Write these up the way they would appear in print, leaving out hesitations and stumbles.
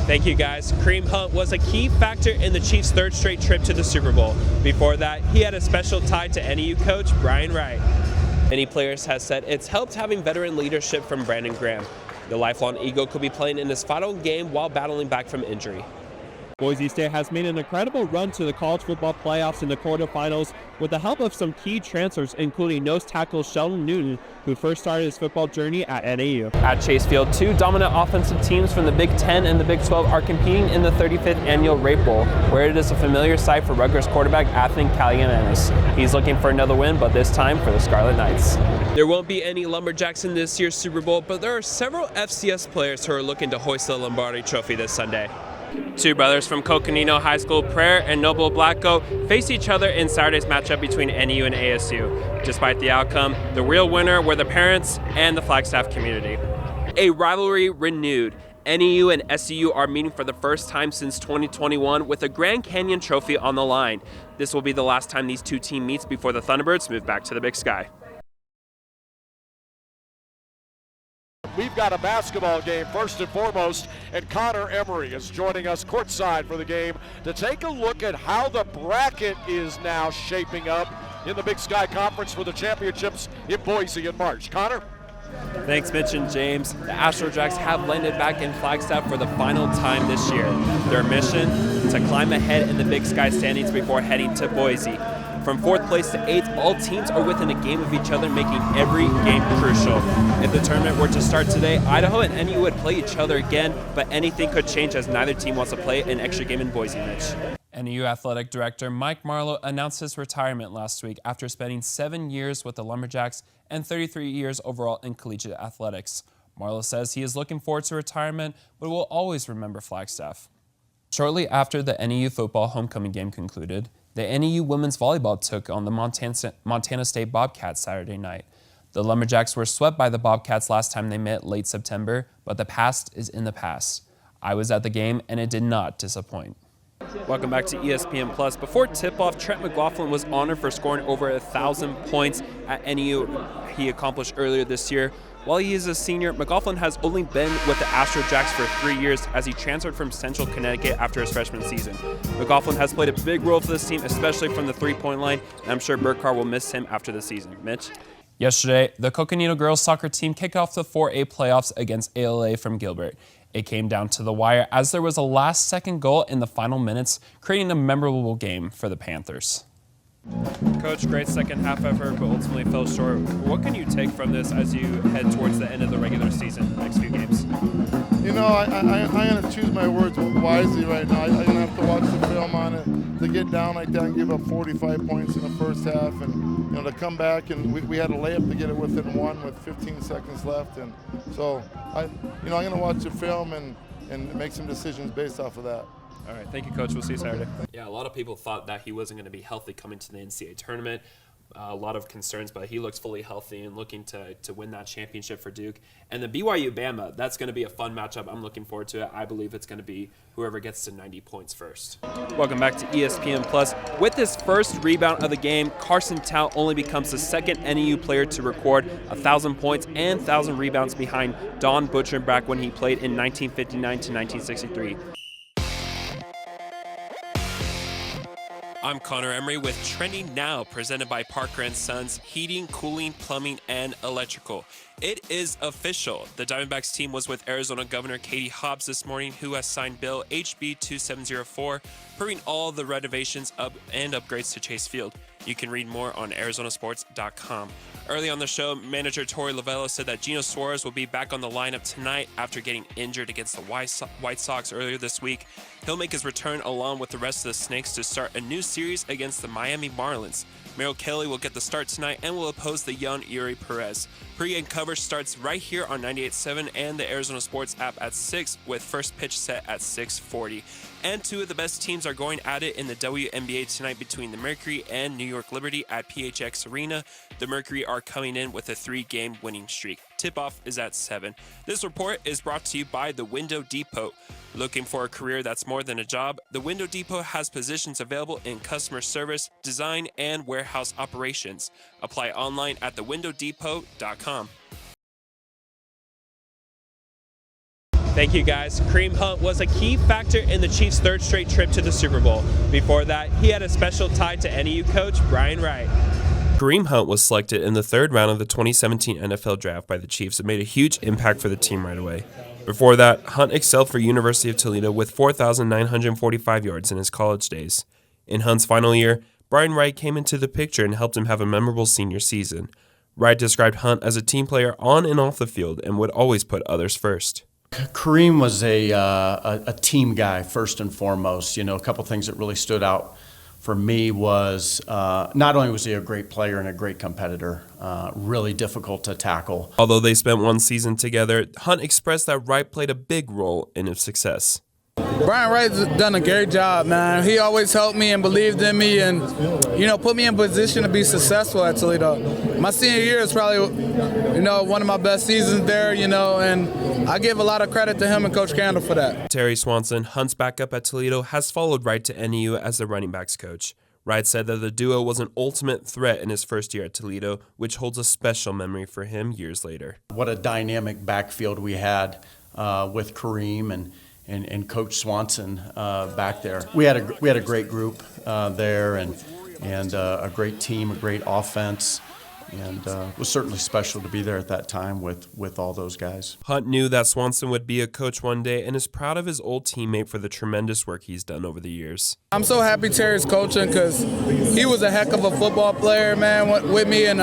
Thank you, guys. Kareem Hunt was a key factor in the Chiefs' third straight trip to the Super Bowl. Before that, he had a special tie to NEU coach Brian Wright. Many players have said it's helped having veteran leadership from Brandon Graham. The lifelong Eagle could be playing in his final game while battling back from injury. Boise State has made an incredible run to the college football playoffs in the quarterfinals with the help of some key transfers, including nose tackle Sheldon Newton, who first started his football journey at NAU. At Chase Field, two dominant offensive teams from the Big Ten and the Big 12 are competing in the 35th annual Rape Bowl, where it is a familiar sight for Rutgers quarterback Athan Kalianianis. He's looking for another win, but this time for the Scarlet Knights. There won't be any Lumberjacks in this year's Super Bowl, but there are several FCS players who are looking to hoist the Lombardi Trophy this Sunday. Two brothers from Coconino High School, Prayer and Noble Blacko, face each other in Saturday's matchup between NEU and ASU. Despite the outcome, the real winner were the parents and the Flagstaff community. A rivalry renewed. NEU and SUU are meeting for the first time since 2021 with a Grand Canyon Trophy on the line. This will be the last time these two teams meet before the Thunderbirds move back to the Big Sky. We've got a basketball game first and foremost, and Connor Emery is joining us courtside for the game to take a look at how the bracket is now shaping up in the Big Sky Conference for the championships in Boise in March. Connor? Thanks, Mitch and James. The AstroJacks have landed back in Flagstaff for the final time this year. Their mission? To climb ahead in the Big Sky standings before heading to Boise. From 4th place to 8th, all teams are within a game of each other, making every game crucial. If the tournament were to start today, Idaho and NEU would play each other again, but anything could change as neither team wants to play an extra game in Boise, Mitch. NEU Athletic Director Mike Marlowe announced his retirement last week after spending 7 years with the Lumberjacks and 33 years overall in collegiate athletics. Marlowe says he is looking forward to retirement, but will always remember Flagstaff. Shortly after the NEU football homecoming game concluded, the NEU women's volleyball took on the Montana State Bobcats Saturday night. The Lumberjacks were swept by the Bobcats last time they met late September, but the past is in the past. I was at the game, and it did not disappoint. Welcome back to ESPN Plus. Before tip-off, Trent McLaughlin was honored for scoring over 1,000 points at NEU. He accomplished earlier this year. While he is a senior, McLaughlin has only been with the AstroJacks for 3 years as he transferred from Central Connecticut after his freshman season. McLaughlin has played a big role for this team, especially from the three-point line, and I'm sure Bert Carr will miss him after the season. Mitch? Yesterday, the Coconino girls soccer team kicked off the 4A playoffs against ALA from Gilbert. It came down to the wire as there was a last-second goal in the final minutes, creating a memorable game for the Panthers. Coach, great second half effort, but ultimately fell short. What can you take from this as you head towards the end of the regular season, next few games? You know, I'm going to choose my words wisely right now. I'm going to have to watch the film on it to get down like that and give up 45 points in the first half, and to come back, and we had a layup to get it within one with 15 seconds left, and so I'm going to watch the film and make some decisions based off of that. All right, thank you, Coach. We'll see you Saturday. Yeah, a lot of people thought that he wasn't going to be healthy coming to the NCAA tournament. A lot of concerns, but he looks fully healthy and looking to win that championship for Duke. And the BYU-Bama, that's going to be a fun matchup. I'm looking forward to it. I believe it's going to be whoever gets to 90 points first. Welcome back to ESPN Plus. With his first rebound of the game, Carson Tao only becomes the second NEU player to record 1,000 points and 1,000 rebounds behind Don Butcher back when he played in 1959 to 1963. I'm Connor Emery with Trending Now, presented by Parker & Sons Heating, Cooling, Plumbing, and Electrical. It is official. The Diamondbacks team was with Arizona Governor Katie Hobbs this morning, who has signed Bill HB 2704, approving all the renovations and upgrades to Chase Field. You can read more on arizonasports.com. Early on the show, manager Torey Lovello said that Gino Suarez will be back on the lineup tonight after getting injured against the White Sox earlier this week. He'll make his return along with the rest of the Snakes to start a new series against the Miami Marlins. Merrill Kelly will get the start tonight and will oppose the young Yuri Perez. Pre-game coverage starts right here on 98.7 and the Arizona Sports app at 6, with first pitch set at 6:40. And two of the best teams are going at it in the WNBA tonight between the Mercury and New York Liberty at PHX Arena. The Mercury are coming in with a 3-game winning streak. Tip-off is at 7. This report is brought to you by The Window Depot. Looking for a career that's more than a job? The Window Depot has positions available in customer service, design, and warehouse operations. Apply online at thewindowdepot.com. Thank you, guys. Kareem Hunt was a key factor in the Chiefs' third straight trip to the Super Bowl. Before that, he had a special tie to NAU coach Brian Wright. Kareem Hunt was selected in the third round of the 2017 NFL Draft by the Chiefs and made a huge impact for the team right away. Before that, Hunt excelled for University of Toledo with 4,945 yards in his college days. In Hunt's final year, Brian Wright came into the picture and helped him have a memorable senior season. Wright described Hunt as a team player on and off the field and would always put others first. Kareem was a team guy first and foremost. You know, a couple things that really stood out for me was not only was he a great player and a great competitor, really difficult to tackle. Although they spent one season together, Hunt expressed that Wright played a big role in his success. Brian Wright's done a great job, man. He always helped me and believed in me and, put me in position to be successful at Toledo. My senior year is probably, one of my best seasons there, and I give a lot of credit to him and Coach Candle for that. Terry Swanson, Hunt's backup at Toledo, has followed Wright to NAU as the running backs coach. Wright said that the duo was an ultimate threat in his first year at Toledo, which holds a special memory for him years later. What a dynamic backfield we had with Kareem and Coach Swanson back there. We had a great group there and a great team, a great offense, and it was certainly special to be there at that time with all those guys. Hunt knew that Swanson would be a coach one day and is proud of his old teammate for the tremendous work he's done over the years. I'm so happy Terry's coaching because he was a heck of a football player, man, with me, and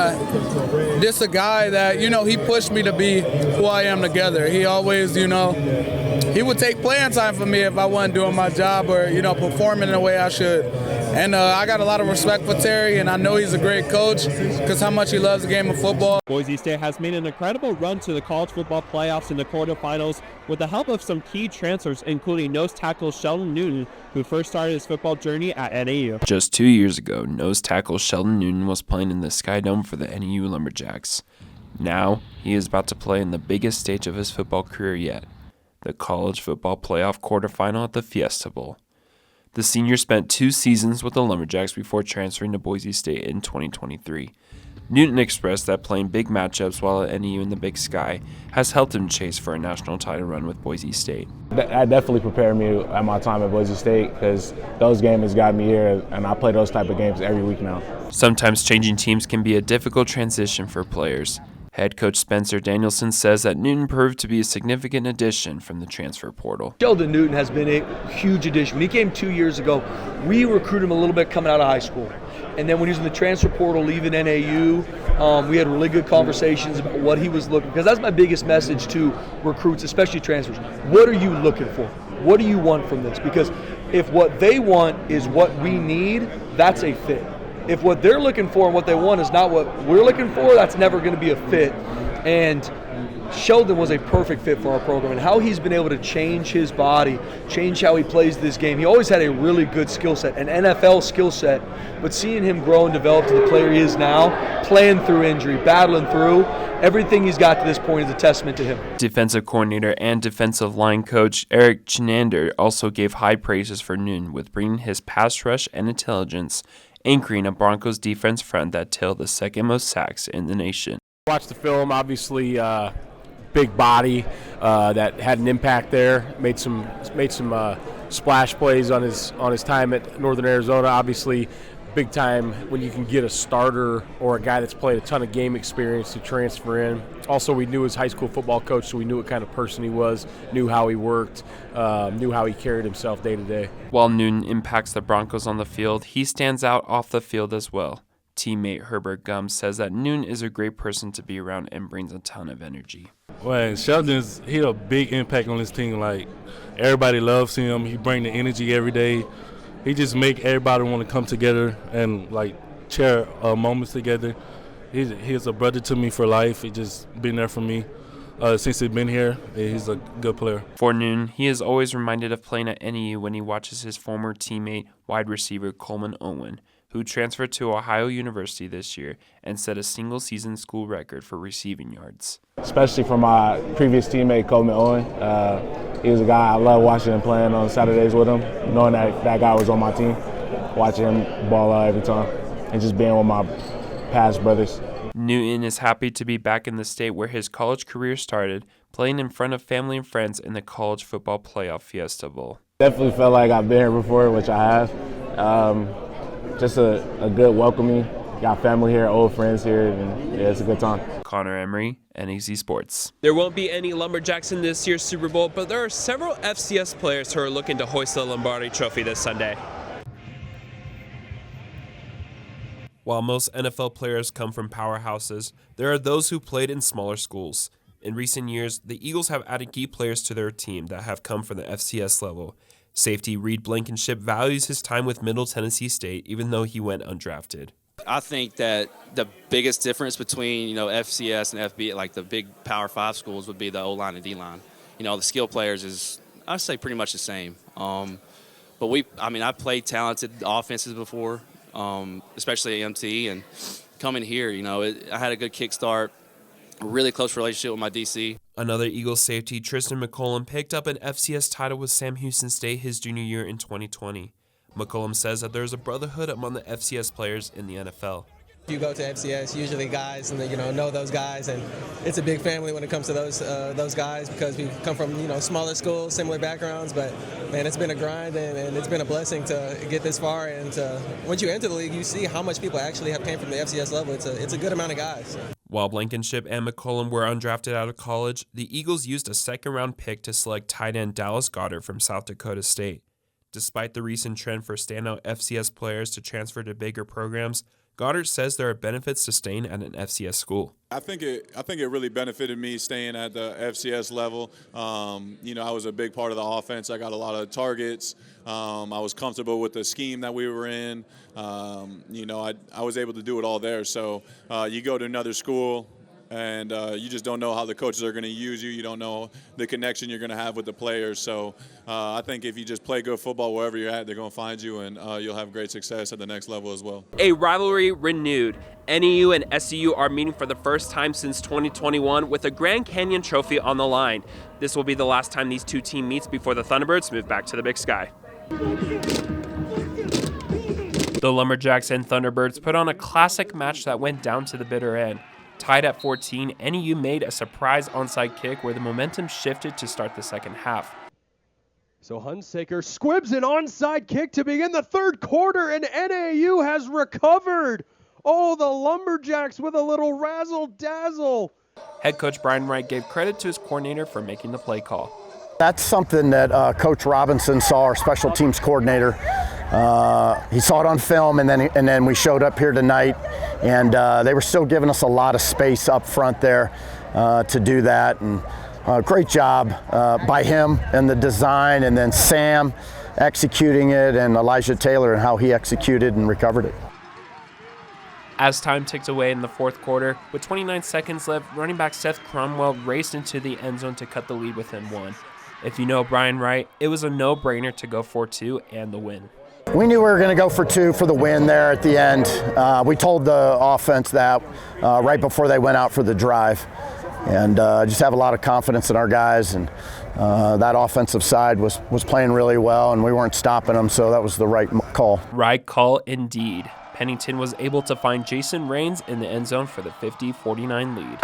just a guy that, he pushed me to be who I am together. He always, he would take playing time for me if I wasn't doing my job or, performing in the way I should. And I got a lot of respect for Terry, and I know he's a great coach because how much he loves the game of football. Boise State has made an incredible run to the college football playoffs in the quarterfinals with the help of some key transfers, including nose tackle Sheldon Newton, who first started his football journey at NAU. Just 2 years ago, nose tackle Sheldon Newton was playing in the Sky Dome for the NAU Lumberjacks. Now, he is about to play in the biggest stage of his football career yet, the college football playoff quarterfinal at the Fiesta Bowl. The senior spent 2 seasons with the Lumberjacks before transferring to Boise State in 2023. Newton expressed that playing big matchups while at NAU in the Big Sky has helped him chase for a national title run with Boise State. That definitely prepared me at my time at Boise State because those games got me here, and I play those type of games every week now. Sometimes changing teams can be a difficult transition for players. Head coach Spencer Danielson says that Newton proved to be a significant addition from the transfer portal. Sheldon Newton has been a huge addition. When he came 2 years ago, we recruited him a little bit coming out of high school. And then when he was in the transfer portal leaving NAU, we had really good conversations about what he was looking for. Because that's my biggest message to recruits, especially transfers. What are you looking for? What do you want from this? Because if what they want is what we need, that's a fit. If what they're looking for and what they want is not what we're looking for, that's never going to be a fit. And Sheldon was a perfect fit for our program, and how he's been able to change his body, change how he plays this game. He always had a really good skill set, an NFL skill set, but seeing him grow and develop to the player he is now, playing through injury, battling through, everything he's got to this point is a testament to him. Defensive coordinator and defensive line coach Eric Chinander also gave high praises for Newton with bringing his pass rush and intelligence, anchoring a Broncos defense front that tailed the second most sacks in the nation. Watch the film, obviously big body that had an impact there, made some splash plays on his time at Northern Arizona. Obviously big time when you can get a starter or a guy that's played a ton of game experience to transfer in. Also, we knew his high school football coach, so we knew what kind of person he was, knew how he worked, knew how he carried himself day to day. While Newton impacts the Broncos on the field, he stands out off the field as well. Teammate Herbert Gum says that Newton is a great person to be around and brings a ton of energy. Well, Sheldon's he had a big impact on this team. Like, everybody loves him. He brings the energy every day. He just make everybody want to come together and like share moments together. He's a brother to me for life. He just been there for me since he's been here. He's a good player. For Newton, he is always reminded of playing at NAU when he watches his former teammate, wide receiver Coleman Owen, who transferred to Ohio University this year and set a single-season school record for receiving yards. Especially for my previous teammate, Coleman Owen. He was a guy I love watching and playing on Saturdays with him, knowing that guy was on my team, watching him ball out every time, and just being with my past brothers. Newton is happy to be back in the state where his college career started, playing in front of family and friends in the College Football Playoff Fiesta Bowl. Definitely felt like I've been here before, which I have. Just a good welcoming. Got family here, old friends here, and yeah, it's a good time. Connor Emery, NEZ Sports. There won't be any Lumberjacks in this year's Super Bowl, but there are several FCS players who are looking to hoist the Lombardi Trophy this Sunday. While most NFL players come from powerhouses, there are those who played in smaller schools. In recent years, the Eagles have added key players to their team that have come from the FCS level. Safety Reed Blankenship values his time with Middle Tennessee State, even though he went undrafted. I think that the biggest difference between, FCS and FB, like the big Power 5 schools, would be the O-line and D-line. The skill players is, I'd say, pretty much the same. But I've played talented offenses before, especially at MT, and coming here, I had a good kickstart, a really close relationship with my DC. Another Eagles safety, Tristan McCollum, picked up an FCS title with Sam Houston State his junior year in 2020. McCollum says that there's a brotherhood among the FCS players in the NFL. You go to FCS, usually guys and know those guys, and it's a big family when it comes to those guys because we come from smaller schools, similar backgrounds. But man, it's been a grind and it's been a blessing to get this far. And once you enter the league, you see how much people actually have came from the FCS level. It's a good amount of guys. While Blankenship and McCollum were undrafted out of college, the Eagles used a second-round pick to select tight end Dallas Goedert from South Dakota State. Despite the recent trend for standout FCS players to transfer to bigger programs, Goddard says there are benefits to staying at an FCS school. I think it really benefited me staying at the FCS level. I was a big part of the offense. I got a lot of targets. I was comfortable with the scheme that we were in. I was able to do it all there. So you go to another school, and you just don't know how the coaches are going to use you. You don't know the connection you're going to have with the players. So I think if you just play good football wherever you're at, they're going to find you, and you'll have great success at the next level as well. A rivalry renewed. NEU and SCU are meeting for the first time since 2021 with a Grand Canyon Trophy on the line. This will be the last time these two teams meet before the Thunderbirds move back to the Big Sky. The Lumberjacks and Thunderbirds put on a classic match that went down to the bitter end. Tied at 14, NEU made a surprise onside kick where the momentum shifted to start the second half. So Hunsaker squibs an onside kick to begin the third quarter, and NAU has recovered. Oh, the Lumberjacks with a little razzle-dazzle. Head coach Brian Wright gave credit to his coordinator for making the play call. That's something that Coach Robinson saw, our special teams coordinator. He saw it on film, and then we showed up here tonight, and they were still giving us a lot of space up front there to do that. And great job by him and the design, and then Sam executing it, and Elijah Taylor and how he executed and recovered it. As time ticked away in the fourth quarter, with 29 seconds left, running back Seth Cromwell raced into the end zone to cut the lead within one. If you know Brian Wright, it was a no-brainer to go for two and the win. We knew we were going to go for two for the win there at the end. We told the offense that right before they went out for the drive. And just have a lot of confidence in our guys. And that offensive side was playing really well, and we weren't stopping them, so that was the right call. Right call indeed. Pennington was able to find Jason Raines in the end zone for the 50-49 lead.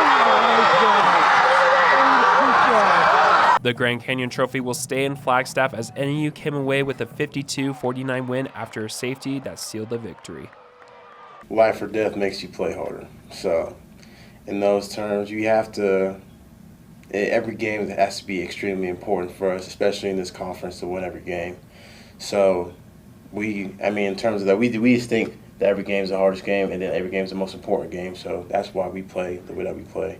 The Grand Canyon Trophy will stay in Flagstaff as NEU came away with a 52-49 win after a safety that sealed the victory. Life or death makes you play harder. So in those terms, you have to, every game has to be extremely important for us, especially in this conference, to win every game. So in terms of that, we just think that every game is the hardest game, and then every game is the most important game. So that's why we play the way that we play.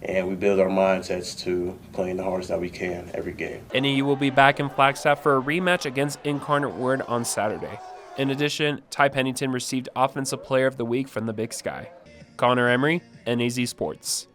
And we build our mindsets to playing the hardest that we can every game. NEU will be back in Flagstaff for a rematch against Incarnate Word on Saturday. In addition, Ty Pennington received Offensive Player of the Week from the Big Sky. Connor Emery, NAZ Sports.